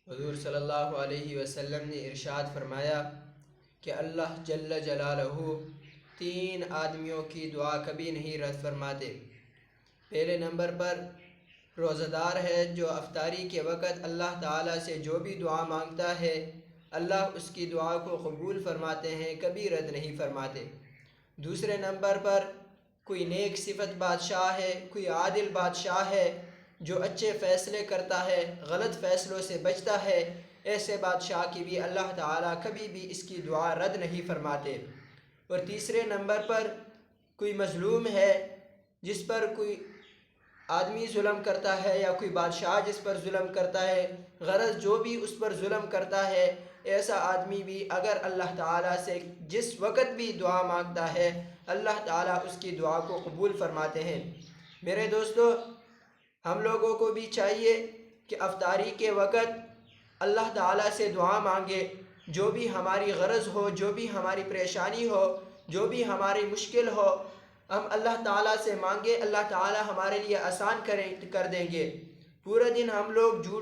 حضور صلی اللہ علیہ وسلم نے ارشاد فرمایا کہ اللہ جل جلالہ 3 آدمیوں کی دعا کبھی نہیں رد فرماتے۔ پہلے نمبر پر روزہ دار ہے جو افطاری کے وقت اللہ تعالیٰ سے جو بھی دعا مانگتا ہے اللہ اس کی دعا کو قبول فرماتے ہیں، کبھی رد نہیں فرماتے۔ دوسرے نمبر پر کوئی نیک صفت بادشاہ ہے، کوئی عادل بادشاہ ہے جو اچھے فیصلے کرتا ہے، غلط فیصلوں سے بچتا ہے، ایسے بادشاہ کی بھی اللہ تعالیٰ کبھی بھی اس کی دعا رد نہیں فرماتے۔ اور تیسرے نمبر پر کوئی مظلوم ہے جس پر کوئی آدمی ظلم کرتا ہے یا کوئی بادشاہ جس پر ظلم کرتا ہے، غرض جو بھی اس پر ظلم کرتا ہے، ایسا آدمی بھی اگر اللہ تعالیٰ سے جس وقت بھی دعا مانگتا ہے اللہ تعالیٰ اس کی دعا کو قبول فرماتے ہیں۔ میرے دوستو، ہم لوگوں کو بھی چاہیے کہ افطاری کے وقت اللہ تعالیٰ سے دعا مانگے، جو بھی ہماری غرض ہو، جو بھی ہماری پریشانی ہو، جو بھی ہماری مشکل ہو، ہم اللہ تعالیٰ سے مانگے، اللہ تعالیٰ ہمارے لیے آسان کر دیں گے۔ پورے دن ہم لوگ جھوٹ